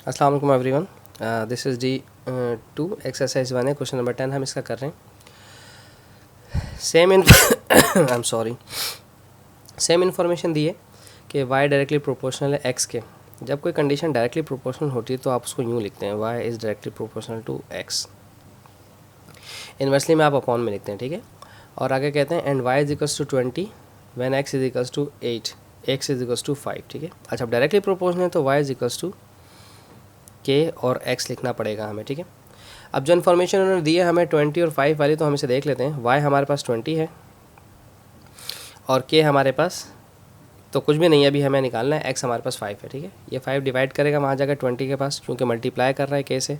अस्सलाम वालेकुम everyone. This is D 2 exercise 1 है, क्वेश्चन नंबर 10 हम इसका कर रहे हैं। Same in I am sorry same information दी है कि y डायरेक्टली प्रोपोर्शनल है x के। जब कोई कंडीशन डायरेक्टली प्रोपोर्शनल होती है तो आप उसको यूँ लिखते हैं y is directly proportional to x। Inversely में आप अपॉन में लिखते हैं, ठीक है। और आगे कहते हैं and y is equals to 20 when x is equals to 8, x is equals to 5, ठीक है। अच्छा, अब डायरेक्टली प्रोपोर्शनल है तो y इज इक्वल्स टू के और x लिखना पड़ेगा हमें, ठीक है। अब जो इन्फॉर्मेशन उन्होंने दी है हमें 20 और 5 वाली, तो हम इसे देख लेते हैं। y हमारे पास 20 है और k हमारे पास तो कुछ भी नहीं है, अभी हमें निकालना है। x हमारे पास 5 है, ठीक है। ये 5 डिवाइड करेगा वहाँ जाकर 20 के पास, क्योंकि मल्टीप्लाई कर रहा है k से।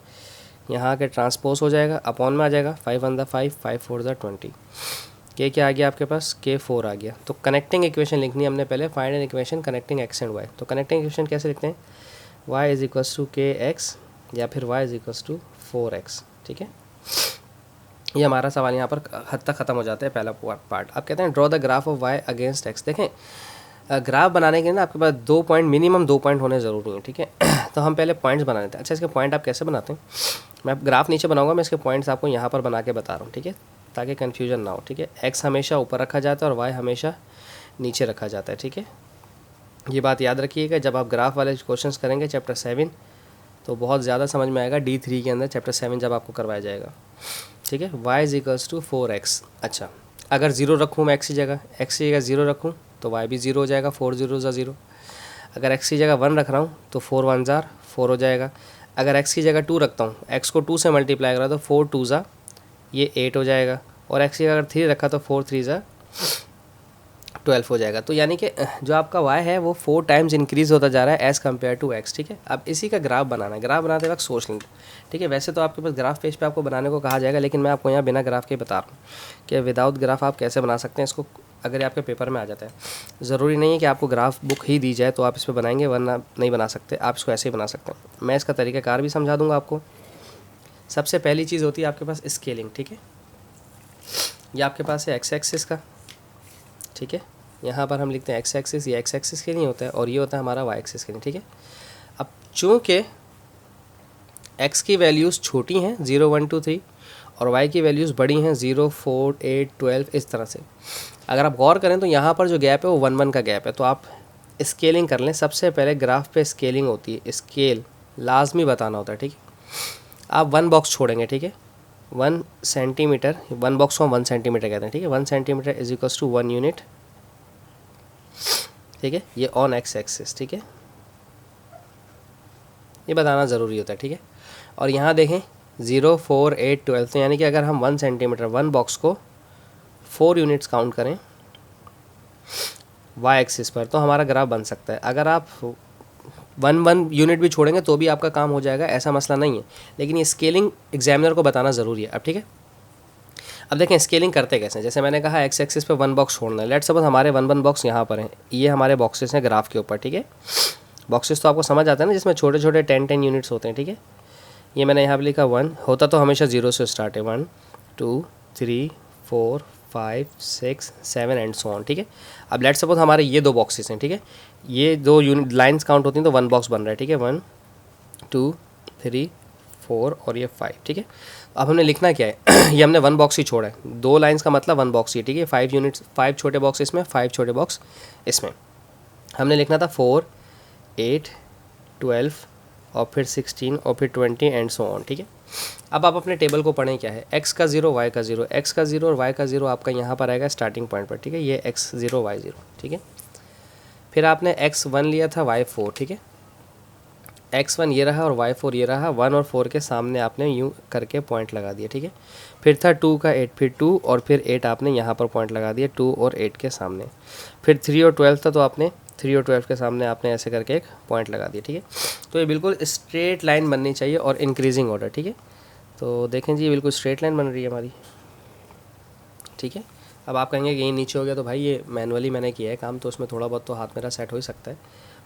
यहाँ के ट्रांसपोज हो जाएगा, अपॉन में आ जाएगा 5 1 5, 5 4 20। k क्या आ गया आपके पास, k 4 आ गया। तो कनेक्टिंग इक्वेशन लिखनी है हमने पहले, find an equation connecting x and y। तो कनेक्टिंग इक्वेशन कैसे लिखते हैं, y इज इक्वल्स टू के एक्स या फिर y is equals to 4x, ठीक है। ये हमारा सवाल यहाँ पर हद तक ख़त्म हो जाता है पहला पार्ट। अब कहते हैं draw the graph of y against x। देखें, ग्राफ बनाने के लिए ना आपके पास 2 पॉइंट, मिनिमम 2 पॉइंट होने ज़रूरी हैं, ठीक है। तो हम पहले पॉइंट्स बना लेते हैं। अच्छा, इसके पॉइंट आप कैसे बनाते हैं, मैं ग्राफ नीचे बनाऊंगा, मैं इसके पॉइंट्स आपको यहाँ पर बना के बता रहा हूँ, ठीक है, ताकि कन्फ्यूजन ना हो, ठीक है। x हमेशा ऊपर रखा जाता है और y हमेशा नीचे रखा जाता है, ठीक है। ये बात याद रखिएगा, जब आप ग्राफ वाले क्वेश्चंस करेंगे चैप्टर 7 तो बहुत ज़्यादा समझ में आएगा। D3 के अंदर चैप्टर 7 जब आपको करवाया जाएगा, ठीक है। y is equals to 4x। अच्छा, अगर ज़ीरो रखूँ मैं x की जगह, ज़ीरो रखूँ तो y भी ज़ीरो हो जाएगा, 4 0 ज़ीरो। अगर x की जगह 1 रख रहा हूँ तो 4 1 4 हो जाएगा। अगर x की जगह 2 रखता हूँ, x को 2 से मल्टीप्लाई करा तो 4 2 ये 8 हो जाएगा। और x की अगर 3 रखा तो 4 3 12 हो जाएगा। तो यानी कि जो आपका y है वो 4 टाइम्स इंक्रीज़ होता जा रहा है एज़ कम्पेयर टू x, ठीक है। अब इसी का ग्राफ बनाना है, ग्राफ बनाते वक्त सोच लेंगे, ठीक है। वैसे तो आपके पास ग्राफ पेज पे आपको बनाने को कहा जाएगा, लेकिन मैं आपको यहाँ बिना ग्राफ के बता रहा हूँ कि विदाउट ग्राफ आप कैसे बना सकते हैं इसको, अगर ये आपके पेपर में आ जाता है। ज़रूरी नहीं है कि आपको ग्राफ बुक ही दी जाए तो आप इस पर बनाएंगे, वरना नहीं बना सकते, आप इसको ऐसे ही बना सकते हैं। मैं इसका तरीक़ाकार भी समझा दूँगा आपको। सबसे पहली चीज़ होती है आपके पास स्केलिंग, ठीक है। ये आपके पास है एक्स एक्सिस का, ठीक है। यहाँ पर हम लिखते हैं एक्स एक्सिस, ये एक्स एक्सिस के लिए होता है और ये होता है हमारा वाई एक्सिस के लिए, ठीक है। अब चूँकि एक्स की वैल्यूज़ छोटी हैं 0 1 2 3 और वाई की वैल्यूज़ बड़ी हैं 0 4 8 12, इस तरह से अगर आप गौर करें तो यहाँ पर जो गैप है वो 1 1 का गैप है। तो आप स्केलिंग कर लें। सबसे पहले ग्राफ पे स्केलिंग होती है, स्केल लाजमी बताना होता है, ठीक है। आप 1 बॉक्स छोड़ेंगे, ठीक है, 1 सेंटीमीटर, 1 बॉक्स को 1 सेंटीमीटर कहते हैं, ठीक है। 1 centimetre is equals to 1 unit, ठीक है। ये ऑन एक्स एक्सिस, ठीक है, ये बताना ज़रूरी होता है, ठीक है। और यहाँ देखें 0 4 8 12, तो यानी कि अगर हम 1 सेंटीमीटर 1 बॉक्स को 4 यूनिट्स काउंट करें वाई एक्सिस पर तो हमारा ग्राफ बन सकता है। अगर आप 1 यूनिट भी छोड़ेंगे तो भी आपका काम हो जाएगा, ऐसा मसला नहीं है, लेकिन ये स्केलिंग एग्जामिनर को बताना ज़रूरी है। अब ठीक है, अब देखें स्केलिंग करते कैसे हैं। जैसे मैंने कहा एक्स एक्सिस पे 1 बॉक्स छोड़ना है। लेट्स सपोज हमारे 1 बॉक्स यहाँ पर हैं, ये हमारे बॉक्सेस हैं ग्राफ के ऊपर, ठीक है। बॉक्सेस तो आपको समझ आता है ना, जिसमें छोटे छोटे 10 यूनिट्स होते हैं, ठीक है। ये मैंने यहाँ पर लिखा 1, होता तो हमेशा 0 से स्टार्ट है, 1 2 3 4 5 6 7 एंड सो ऑन, ठीक है। अब लेट्स सपोज हमारे ये 2 बॉक्सेस हैं, ठीक है। ये 2 यूनिट लाइन्स काउंट होती हैं तो 1 बॉक्स बन रहा है, ठीक है। 1 2 3 4 और ये 5, ठीक है। अब हमने लिखना क्या है ये हमने 1 बॉक्स ही छोड़ा है, 2 लाइन्स का मतलब 1 बॉक्स ही, ठीक है। 5 यूनिट्स, 5 छोटे बॉक्स इसमें, 5 छोटे बॉक्स इसमें। हमने लिखना था 4 8 12 और फिर 16 और फिर 20 एंड सो ऑन, ठीक है। अब आप अपने टेबल को पढ़ें, क्या है x का 0 y का 0, x का 0 और y का 0 आपका यहाँ पर आएगा स्टार्टिंग पॉइंट पर, ठीक है। ये x 0 y 0, ठीक है। फिर आपने x1 लिया था y 4, ठीक है। x1 ये रहा और y4 ये रहा, 1 और 4 के सामने आपने यूँ करके पॉइंट लगा दिया, ठीक है। फिर था 2 का 8, फिर 2 और फिर 8 आपने यहाँ पर पॉइंट लगा दिया 2 और 8 के सामने। फिर 3 और 12 था तो आपने 3 और 12 के सामने आपने ऐसे करके एक पॉइंट लगा दिया, ठीक है। तो ये बिल्कुल स्ट्रेट लाइन बननी चाहिए और इंक्रीजिंग ऑर्डर, ठीक है। तो देखें जी, ये बिल्कुल स्ट्रेट लाइन बन रही है हमारी, ठीक है। अब आप कहेंगे कि ये नीचे हो गया, तो भाई ये मैनुअली मैंने किया है काम, तो उसमें थोड़ा बहुत तो हाथ मेरा सेट हो ही सकता है,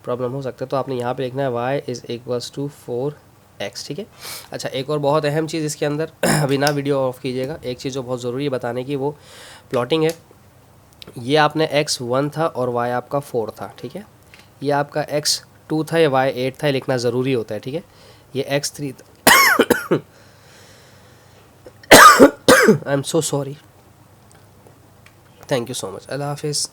प्रॉब्लम हो सकता है। तो आपने यहाँ पे लिखना है y is equals to 4x, ठीक है। अच्छा, एक और बहुत अहम चीज़ इसके अंदर बिना वीडियो ऑफ कीजिएगा, एक चीज़ जो बहुत ज़रूरी है बताने की, वो प्लॉटिंग है। ये आपने x 1 था और y आपका 4 था, ठीक है। ये आपका x 2 था, ये y 8 था, लिखना ज़रूरी होता है, ठीक है। ये x 3 था। I am so sorry. Thank you so much. अल्लाह हाफिज़।